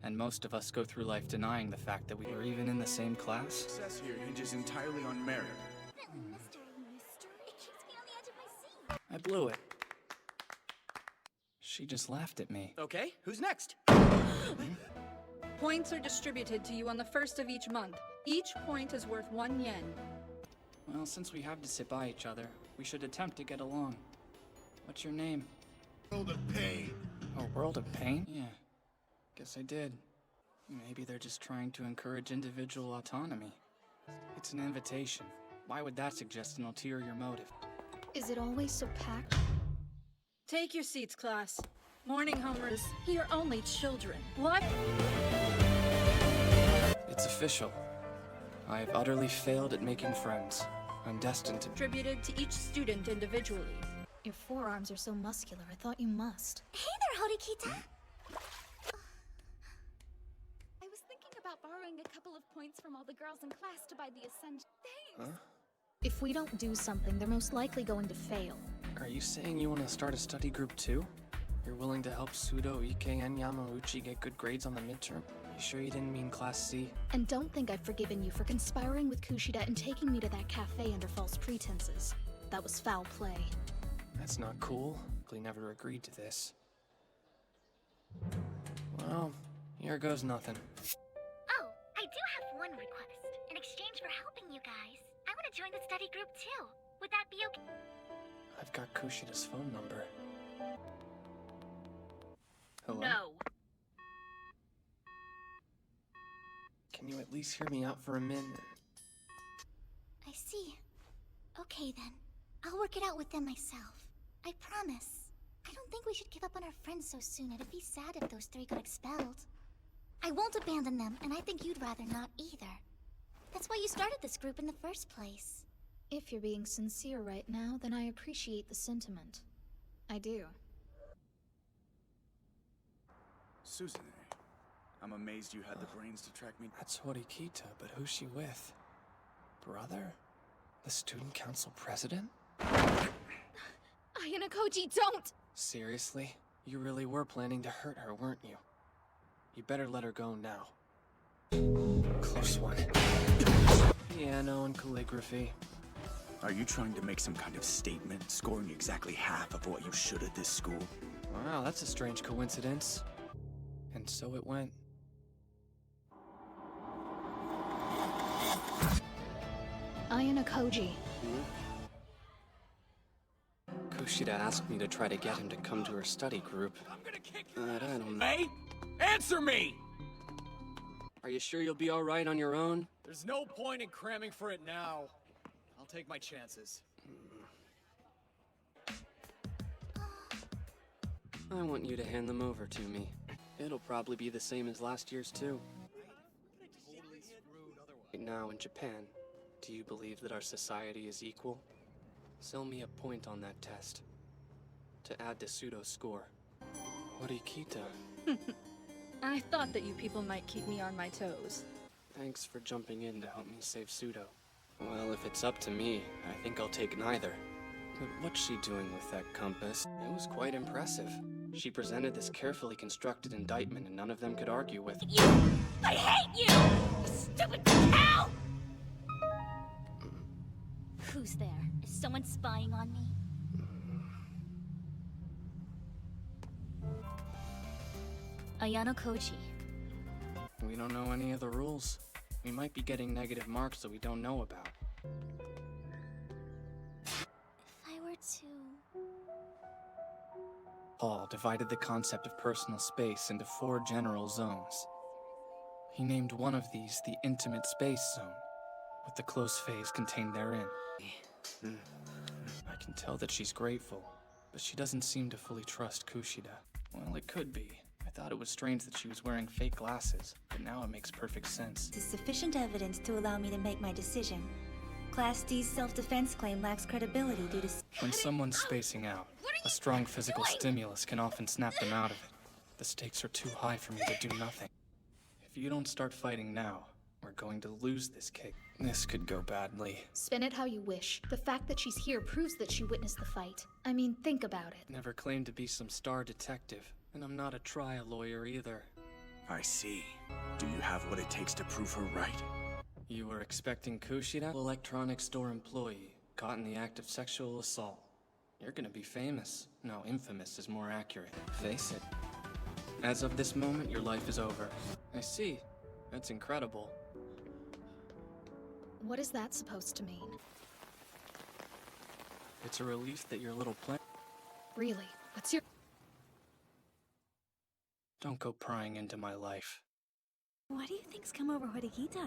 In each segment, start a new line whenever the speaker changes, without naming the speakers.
And most of us go through life denying the fact that we were even in the same class.
Success here hinges entirely on merit.
Mister, it keeps me on the edge of my seat.
I blew it. She just laughed at me.
Okay, who's next?
Points are distributed to you on the 1st of each month. Each point is worth 1 yen.
Well, since we have to sit by each other, we should attempt to get along. What's your name?
World of pain.
Oh, World of Pain? Yeah, guess I did. Maybe they're just trying to encourage individual autonomy. It's an invitation. Why would that suggest an ulterior motive?
Is it always so packed?
Take your seats, class. Morning, homers. You're only children. What?
It's official. I have utterly failed at making friends. I'm destined to...
Distributed to each student individually.
Your forearms are so muscular, I thought you must.
Hey there, Horikita. I was thinking about borrowing a couple of points from all the girls in class to buy the essential. Thanks.
Huh?
If we don't do something, they're most likely going to fail.
Are you saying you want to start a study group too? You're willing to help Sudo, Ike, and Yamauchi get good grades on the midterm? You sure you didn't mean Class C?
And don't think I've forgiven you for conspiring with Kushida and taking me to that cafe under false pretenses. That was foul play.
That's not cool. Ugly never agreed to this. Well, here goes nothing.
Oh, I do have one request. In exchange for helping you guys, I want to join the study group too. Would that be okay?
I've got Kushida's phone number. Hello?
No.
Can you at least hear me out for a minute?
I see. Okay then. I'll work it out with them myself. I promise. I don't think we should give up on our friends so soon. It'd be sad if those 3 got expelled. I won't abandon them, and I think you'd rather not either. That's why you started this group in the first place.
If you're being sincere right now, then I appreciate the sentiment. I do.
Suzune, I'm amazed you had the brains to track me.
That's Horikita, but who's she with? Brother? The student council president?
Ayanokoji, don't!
Seriously? You really were planning to hurt her, weren't you? You better let her go now. Close one. Piano and calligraphy.
Are you trying to make some kind of statement, scoring exactly half of what you should at this school?
Wow, that's a strange coincidence. And so it went.
Ayanokoji.
Kushida asked me to try to get him to come to her study group.
I'm gonna kick
I don't know.
Hey! Answer me!
Are you sure you'll be alright on your own?
There's no point in cramming for it now. I'll take my chances.
I want you to hand them over to me. It'll probably be the same as last year's too. Right now in Japan, do you believe that our society is equal? Sell me a point on that test. To add to Sudo's score. Horikita.
I thought that you people might keep me on my toes.
Thanks for jumping in to help me save Sudo. Well, if it's up to me, I think I'll take neither. But what's she doing with that compass? It was quite impressive. She presented this carefully constructed indictment and none of them could argue with it.
You! I hate you! You stupid cow! Who's there? Is someone spying on me? Ayanokoji.
We don't know any of the rules. We might be getting negative marks that we don't know about.
If I were to...
Paul divided the concept of personal space into 4 general zones. He named one of these the intimate space zone, with the close phase contained therein. I can tell that she's grateful, but she doesn't seem to fully trust Kushida. Well, it could be. I thought it was strange that she was wearing fake glasses, but now it makes perfect sense.
Is sufficient evidence to allow me to make my decision. Class D's self-defense claim lacks credibility due to...
When someone's spacing out, a strong physical stimulus can often snap them out of it. The stakes are too high for me to do nothing. If you don't start fighting now, we're going to lose this case. This could go badly.
Spin it how you wish. The fact that she's here proves that she witnessed the fight. I mean, think about it.
Never claimed to be some star detective, and I'm not a trial lawyer either.
I see. Do you have what it takes to prove her right?
You were expecting Kushida? Electronics store employee, caught in the act of sexual assault. You're gonna be famous. No, infamous is more accurate. Face it. As of this moment, your life is over. I see. That's incredible.
What is that supposed to mean?
It's a relief that your little plan.
Really? What's your...
Don't go prying into my life.
What do you think's come over Horikita?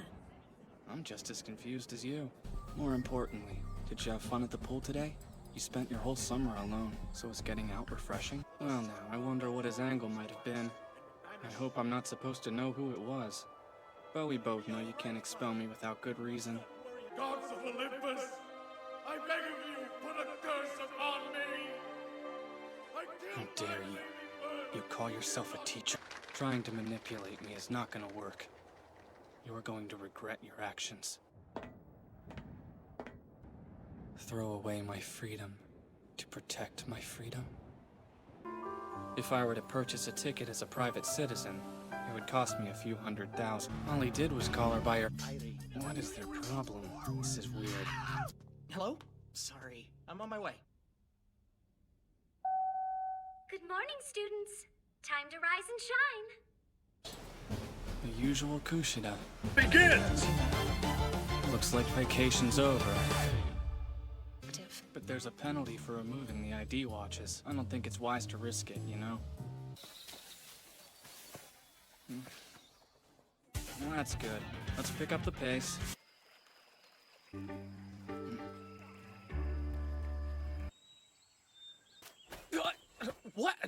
I'm just as confused as you. More importantly, did you have fun at the pool today? You spent your whole summer alone, so is getting out refreshing? Well now, I wonder what his angle might have been. I hope I'm not supposed to know who it was. But we both know you can't expel me without good reason.
Gods of Olympus, I beg of you, put a curse upon me!
How dare you? You call yourself a teacher. Trying to manipulate me is not gonna work. You're going to regret your actions. Throw away my freedom to protect my freedom? If I were to purchase a ticket as a private citizen, it would cost me a few $100,000. All he did was call her by her... What is their problem? This is weird.
Hello? Sorry, I'm on my way.
Good morning, students. Time to rise and shine.
The usual Kushida.
Begins!
Looks like vacation's over. But there's a penalty for removing the ID watches. I don't think it's wise to risk it, you know? Well, that's good. Let's pick up the pace.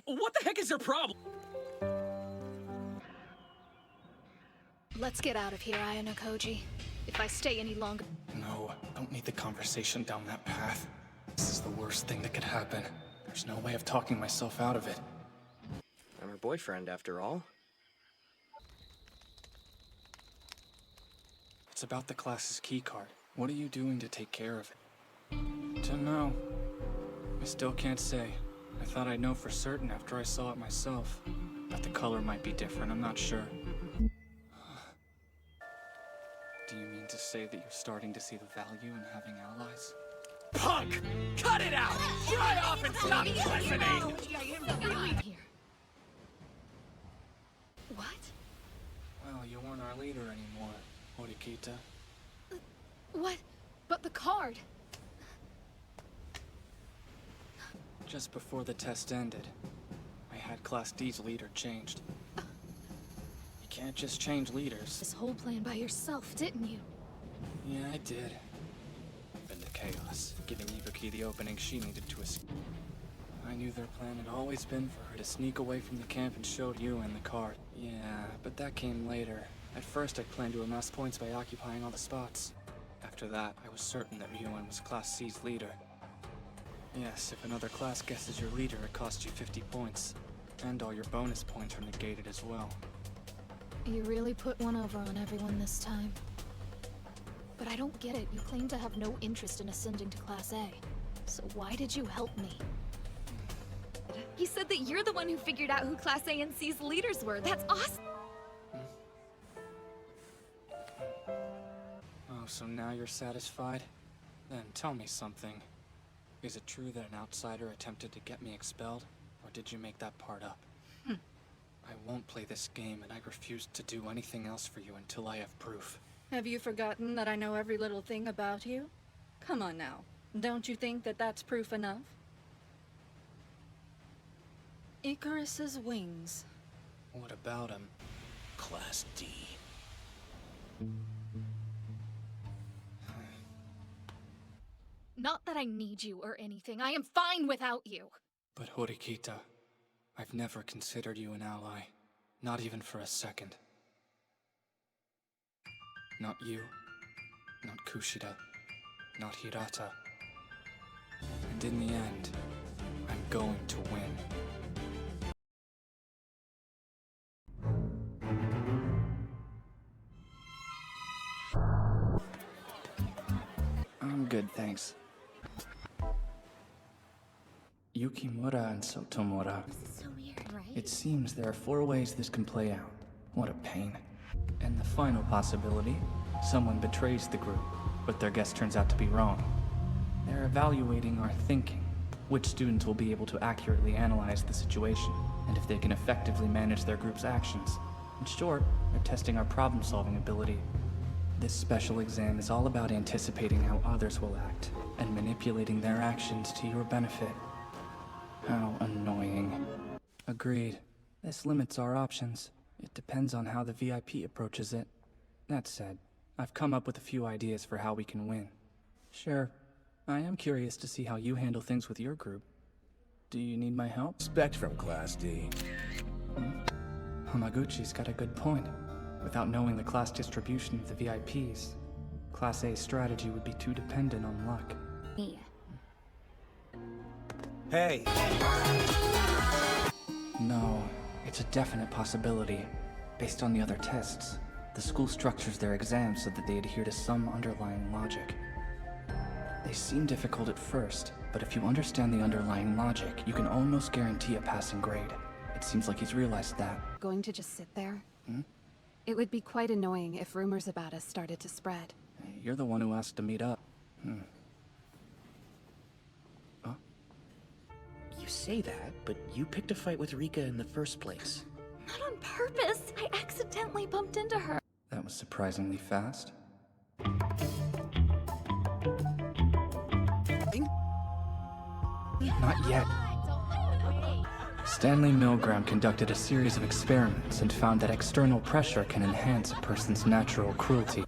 What the heck is your problem?
Let's get out of here, Ayanokoji. If I stay any longer...
No, don't need the conversation down that path. This is the worst thing that could happen. There's no way of talking myself out of it.
I'm her boyfriend, after all.
It's about the class's keycard. What are you doing to take care of it? Don't know. I still can't say. I thought I'd know for certain after I saw it myself. But the color might be different, I'm not sure. Do you mean to say that you're starting to see the value in having allies?
Punk! Cut it out! Dry off and stop listening!
Here. What?
Well, you weren't our leader anymore, Horikita.
What? But the card!
Just before the test ended, I had Class D's leader changed. You can't just change leaders.
This whole plan by yourself, didn't you?
Yeah, I did. Been to chaos, giving Ibuki the opening she needed to escape. I knew their plan had always been for her to sneak away from the camp and show Ryuan the card. Yeah, but that came later. At first, I'd planned to amass points by occupying all the spots. After that, I was certain that Ryuan was Class C's leader. Yes, if another class guesses your leader, it costs you 50 points. And all your bonus points are negated as well.
You really put one over on everyone this time. But I don't get it. You claim to have no interest in ascending to Class A. So why did you help me?
He said that you're the one who figured out who Class A and C's leaders were. That's awesome!
Oh, so now you're satisfied? Then tell me something. Is it true that an outsider attempted to get me expelled? Or did you make that part up? I won't play this game, and I refuse to do anything else for you until I have proof.
Have you forgotten that I know every little thing about you? Come on now. Don't you think that that's proof enough? Icarus's wings.
What about him?
Class D.
Not that I need you or anything. I am fine without you.
But Horikita, I've never considered you an ally. Not even for a second. Not you. Not Kushida. Not Hirata. And in the end, I'm going to win. I'm good, thanks. Yukimura and Sotomura.
This is so weird, right?
It seems there are 4 ways this can play out.
What a pain. And the final possibility, someone betrays the group, but their guess turns out to be wrong. They're evaluating our thinking, which students will be able to accurately analyze the situation, and if they can effectively manage their group's actions. In short, they're testing our problem-solving ability. This special exam is all about anticipating how others will act, and manipulating their actions to your benefit. How annoying. Agreed. This limits our options. It depends on how the VIP approaches it. That said, I've come up with a few ideas for how we can win. Sure, I am curious to see how you handle things with your group. Do you need my help?
Respect from Class D.
Hamaguchi's got a good point. Without knowing the class distribution of the VIPs, Class A's strategy would be too dependent on luck.
Me.
Hey!
No, it's a definite possibility. Based on the other tests, the school structures their exams so that they adhere to some underlying logic. They seem difficult at first, but if you understand the underlying logic, you can almost guarantee a passing grade. It seems like he's realized that.
Going to just sit there? It would be quite annoying if rumors about us started to spread.
You're the one who asked to meet up.
You say that, but you picked a fight with Rika in the first place.
Not on purpose. I accidentally bumped into her.
That was surprisingly fast. Not yet. Stanley Milgram conducted a series of experiments and found that external pressure can enhance a person's natural cruelty.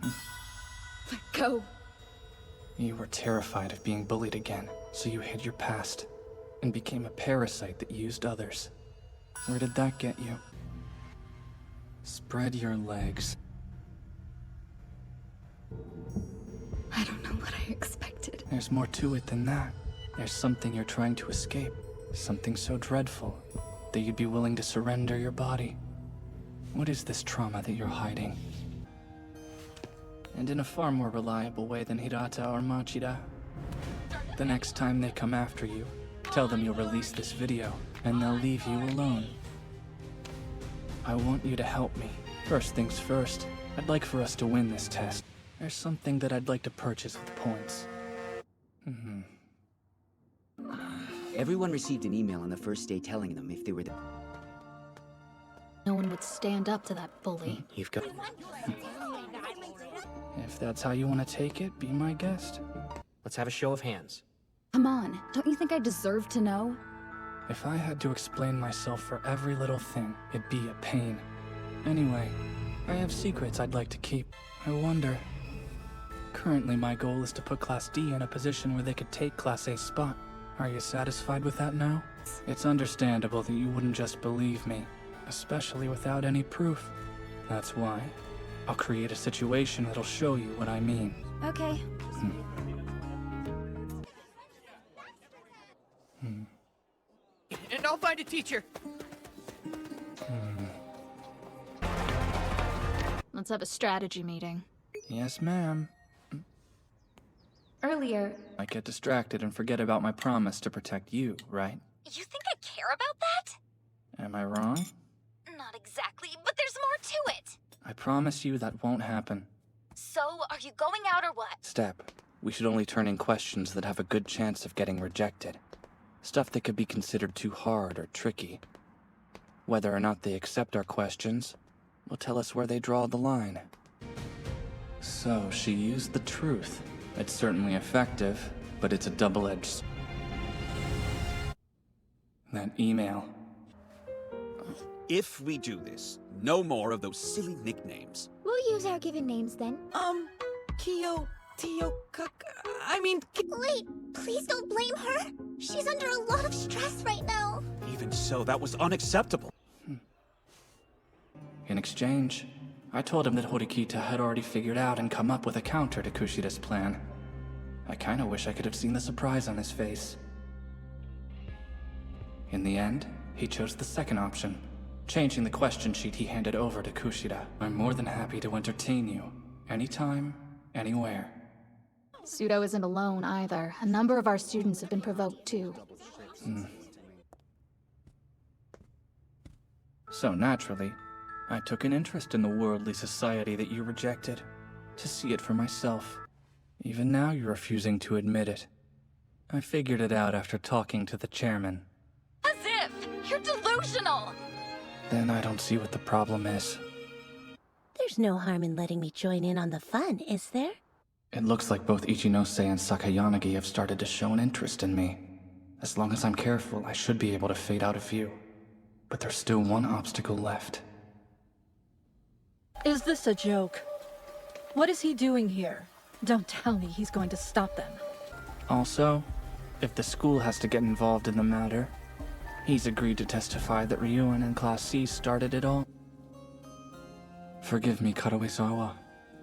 Let go.
You were terrified of being bullied again, so you hid your past and became a parasite that used others. Where did that get you? Spread your legs.
I don't know what I expected.
There's more to it than that. There's something you're trying to escape. Something so dreadful that you'd be willing to surrender your body. What is this trauma that you're hiding? And in a far more reliable way than Hirata or Machida. The next time they come after you, tell them you'll release this video, and they'll leave you alone. I want you to help me. First things first, I'd like for us to win this test. There's something that I'd like to purchase with points.
Everyone received an email on the first day telling them if they were the...
No one would stand up to that bully.
You've got...
If that's how you want to take it, be my guest.
Let's have a show of hands.
Come on, don't you think I deserve to know?
If I had to explain myself for every little thing, it'd be a pain. Anyway, I have secrets I'd like to keep. I wonder... Currently, my goal is to put Class D in a position where they could take Class A's spot. Are you satisfied with that now? It's understandable that you wouldn't just believe me, especially without any proof. That's why I'll create a situation that'll show you what I mean.
Okay.
And I'll find a teacher.
Let's have a strategy meeting.
Yes, ma'am.
Earlier...
I get distracted and forget about my promise to protect you, right?
You think I care about that?
Am I wrong?
Not exactly, but there's more to it.
I promise you that won't happen.
So, are you going out or what?
Step. We should only turn in questions that have a good chance of getting rejected. Stuff that could be considered too hard or tricky. Whether or not they accept our questions will tell us where they draw the line. So, she used the truth. It's certainly effective, but it's a double-edged... That email.
If we do this, no more of those silly nicknames.
We'll use our given names then.
Kiyotaka... I mean...
Wait, please don't blame her. She's under a lot of stress right now.
Even so, that was unacceptable.
In exchange, I told him that Horikita had already figured out and come up with a counter to Kushida's plan. I kinda wish I could have seen the surprise on his face. In the end, he chose the second option, changing the question sheet he handed over to Kushida. I'm more than happy to entertain you, anytime, anywhere.
Pseudo isn't alone either. A number of our students have been provoked too.
So naturally, I took an interest in the worldly society that you rejected, to see it for myself. Even now you're refusing to admit it. I figured it out after talking to the chairman.
As if! You're delusional!
Then I don't see what the problem is.
There's no harm in letting me join in on the fun, is there?
It looks like both Ichinose and Sakayanagi have started to show an interest in me. As long as I'm careful, I should be able to fade out of view. But there's still one obstacle left.
Is this a joke? What is he doing here? Don't tell me he's going to stop them.
Also, if the school has to get involved in the matter, he's agreed to testify that Ryuan and Class C started it all. Forgive me, Kadoezawa,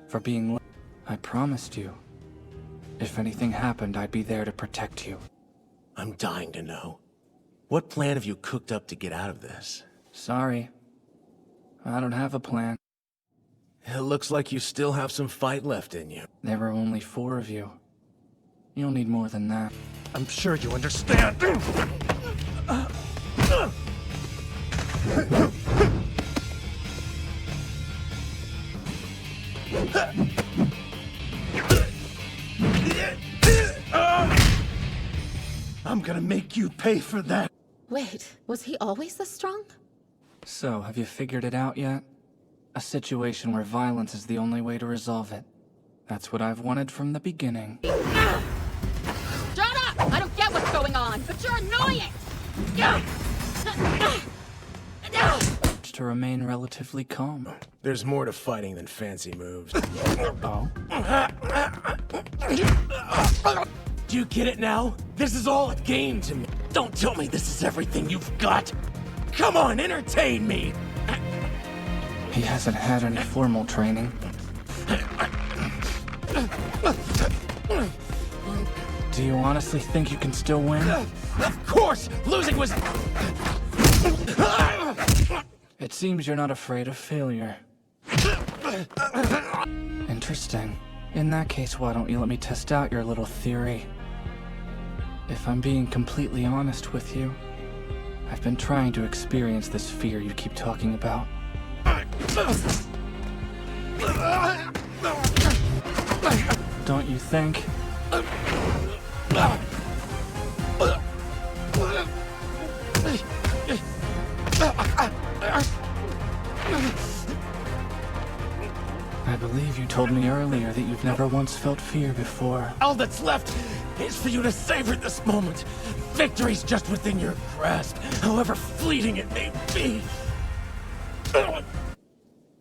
for being late. I promised you. If anything happened, I'd be there to protect you.
I'm dying to know. What plan have you cooked up to get out of this?
Sorry. I don't have a plan.
It looks like you still have some fight left in you.
There were only 4 of you. You'll need more than that.
I'm sure you understand. I'm gonna make you pay for that.
Wait, was he always this strong?
So, have you figured it out yet? A situation where violence is the only way to resolve it. That's what I've wanted from the beginning.
Shut up! I don't get what's going on, but you're annoying!
To remain relatively calm.
There's more to fighting than fancy moves.
Oh?
Do you get it now? This is all a game to me. Don't tell me this is everything you've got. Come on, entertain me!
He hasn't had any formal training. Do you honestly think you can still win?
Of course! Losing was...
It seems you're not afraid of failure. Interesting. In that case, why don't you let me test out your little theory? If I'm being completely honest with you, I've been trying to experience this fear you keep talking about. Don't you think? I believe you told me earlier that you've never once felt fear before.
All that's left is for you to savor this moment. Victory's just within your grasp, however fleeting it may be.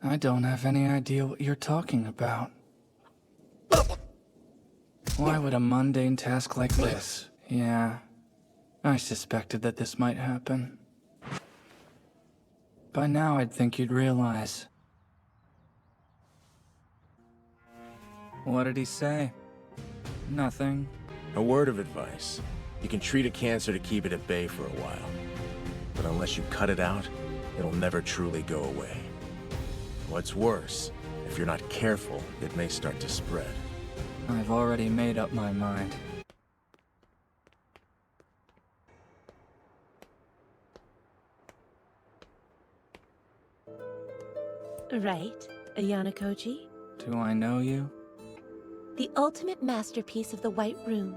I don't have any idea what you're talking about. Why would a mundane task like this? Yeah, I suspected that this might happen. By now, I'd think you'd realize. What did he say? Nothing.
A word of advice. You can treat a cancer to keep it at bay for a while. But unless you cut it out, it'll never truly go away. What's worse, if you're not careful, it may start to spread.
I've already made up my mind.
Right, Ayanokoji?
Do I know you?
The ultimate masterpiece of the White Room.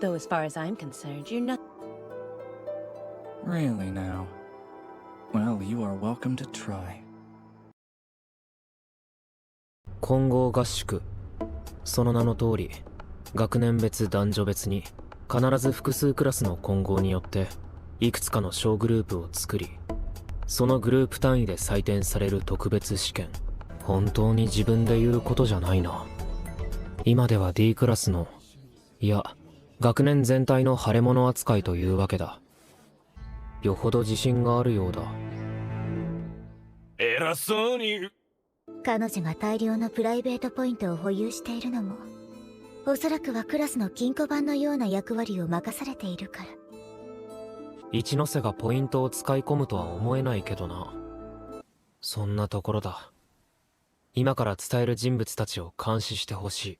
Though as far as I'm concerned, you're not...
Really now? Well, you are welcome to try.
混合合宿。その名の通り、学年別男女別に必ず複数クラスの混合によっていくつかの小グループを作り、そのグループ単位で採点される特別試験。本当に自分で言うことじゃないな。今では D クラスの、いや、学年全体の腫れ物扱いというわけだ。よほど自信があるようだ。
偉そうに。
彼女が大量のプライベートポイントを保有しているのも、おそらくはクラスの金庫番のような役割を任されているから。
一ノ瀬がポイントを使い込むとは思えないけどな。そんなところだ。今から伝える人物たちを監視してほしい。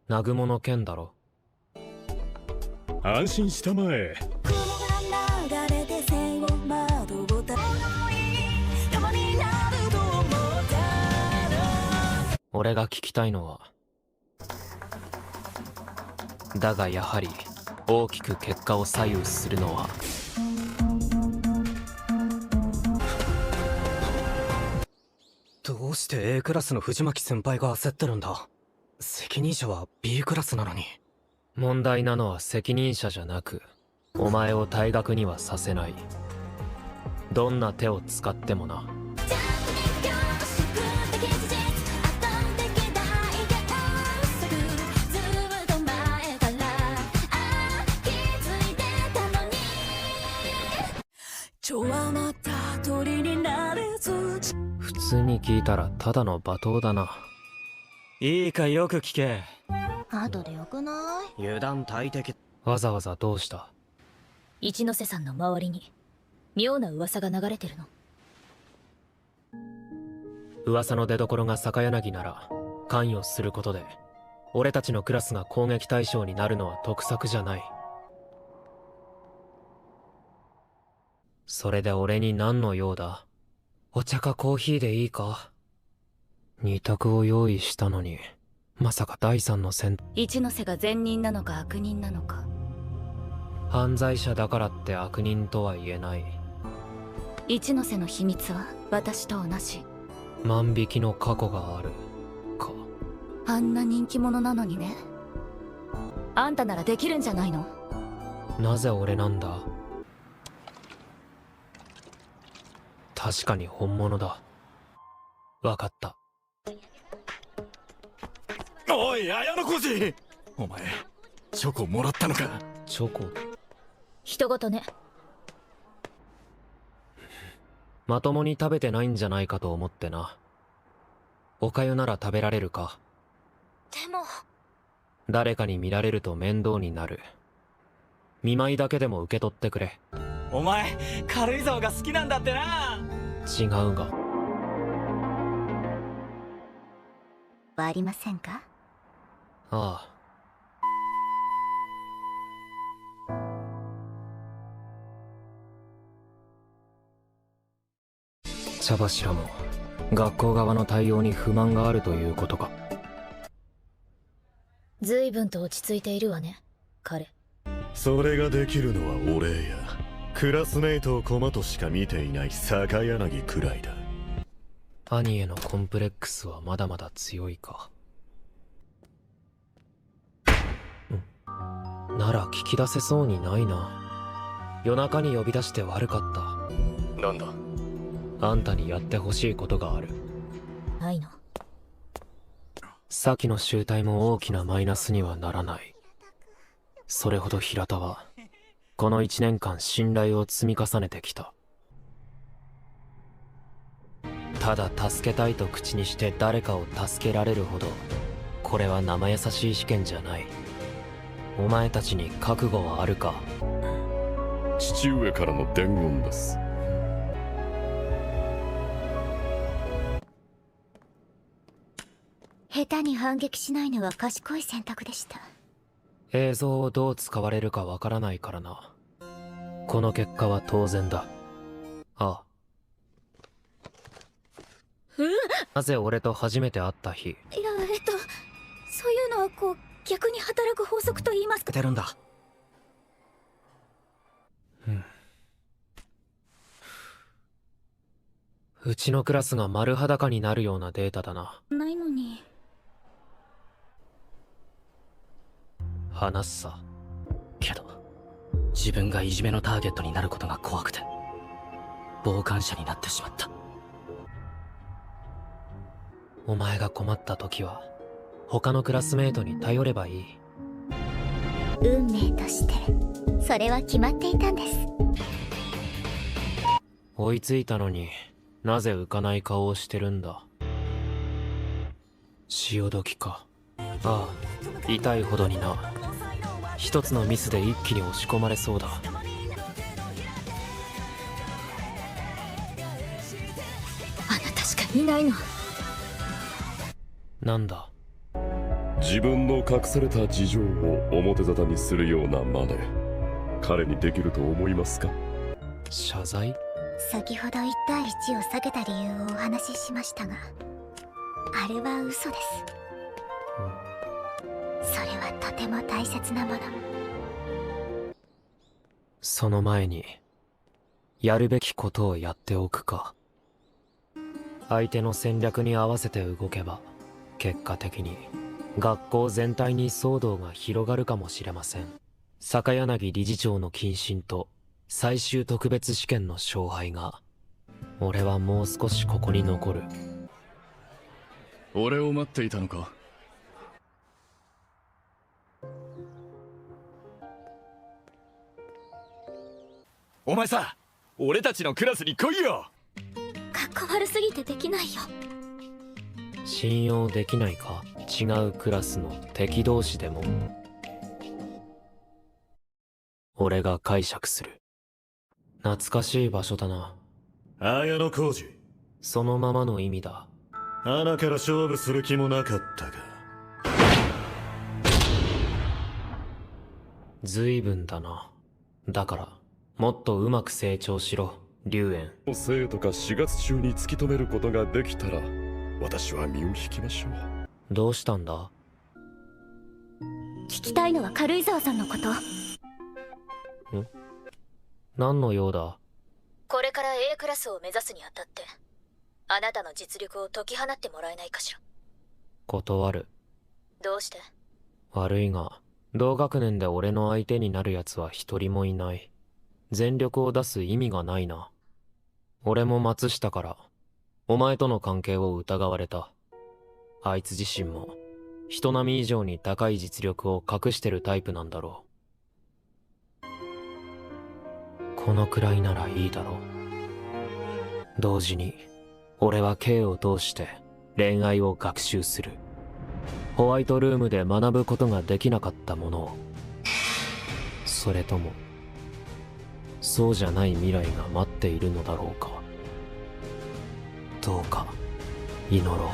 南雲の件だろ。
安心したまえ。
俺が聞きたいのは、だがやはり大きく結果を左右するのは
どうして A クラスの藤巻先輩が焦ってるんだ。責任者は B クラスなのに。
問題なのは責任者じゃなく、お前を退学にはさせない。どんな手を使ってもな。普通に聞いたらただの罵倒だな。
いいかよく聞け。
後でよくない？
油断大敵。
わざわざどうした？
一ノ瀬さんの周りに妙な噂が流れてるの。
噂の出所が坂柳なら関与することで俺たちのクラスが攻撃対象になるのは得策じゃない。それで俺に何の用だ？お茶かコーヒーでいいか？二択を用意したのに、まさか第三の
一ノ瀬が善人なのか悪人なのか。
犯罪者だからって悪人とは言えない。
一ノ瀬の秘密は私と同じ。
万引きの過去があるか。
あんな人気者なのにね。あんたならできるんじゃないの？
なぜ俺なんだ？確かに本物だ。わかった。
おい、綾小路！お前、チョコもらったのか？
チョコ？
人事ね。
まともに食べてないんじゃないかと思ってな。おかゆなら食べられるか？
でも
誰かに見られると面倒になる。見舞いだけでも受け取ってくれ。
お前、軽井沢が好きなんだってな。
違うが。
ありませんか？
ああ。茶柱も学校側の対応に不満があるということか。
随分と落ち着いているわね、彼。
それができるのは俺やクラスメイトを駒としか見ていない坂柳くらいだ。
兄へのコンプレックスはまだまだ強いか。なら聞き出せそうにないな。夜中に呼び出して悪かった。
なんだ？
あんたにやってほしいことがある。
ないの？
先の集体も大きなマイナスにはならない。それほど平田はこの1年間信頼を積み重ねてきた。ただ助けたいと口にして誰かを助けられるほど、これは生優しい試験じゃない。お前たちに覚悟はあるか？
父上からの伝言です。
下手に反撃しないのは賢い選択でした。
映像をどう使われるかわからないからな。この結果は当然だ。ああ。なぜ俺と初めて会った日？
いや、そういうのはこう逆に働く法則と言いますか。
出るんだ。
うちのクラスが丸裸になるようなデータだな。
ないのに。
話すさ。
けど自分がいじめのターゲットになることが怖くて傍観者になってしまった。
お前が困った時は他のクラスメートに頼ればいい。
運命としてそれは決まっていたんです。
追いついたのになぜ浮かない顔をしてるんだ。潮時か。ああ、痛いほどにな。一つのミスで一気に押し込まれそうだ。
あなたしかいないの。
なんだ。
自分の隠された事情を表沙汰にするような真似、彼にできると思いますか？
謝罪？
先ほど1対1を避けた理由をお話ししましたが、あれは嘘です。それはとても大切なもの。
その前にやるべきことをやっておくか。相手の戦略に合わせて動けば結果的に学校全体に騒動が広がるかもしれません。坂柳理事長の謹慎と最終特別試験の勝敗が、俺はもう少しここに残る。
俺を待っていたのか？
お前さ、俺たちのクラスに来いよ。
かっこ悪すぎてできないよ。
信用できないか？違うクラスの敵同士でも。俺が解釈する。懐かしい場所だな。
Ayanokoji。
そのままの意味だ。
穴から勝負する気もなかったが。
随分だな。だからもっとうまく成長しろ、龍炎。
生徒か4月中に突き止めることができたら、私は身を引きましょう。
どうしたんだ？
聞きたいのは軽井沢さんのこと。
何の用だ？
これから A クラスを目指すにあたって、あなたの実力を解き放ってもらえないかしら。
断る。
どうして？
悪いが、同学年で俺の相手になる奴は一人もいない。全力を出す意味がないな。俺も松下から、お前との関係を疑われた。あいつ自身も、人並み以上に高い実力を隠してるタイプなんだろう。このくらいならいいだろう。同時に、俺は K を通して恋愛を学習する。ホワイトルームで学ぶことができなかったものを。それとも、そうじゃない未来が待っているのだろうか。どうか、祈ろう。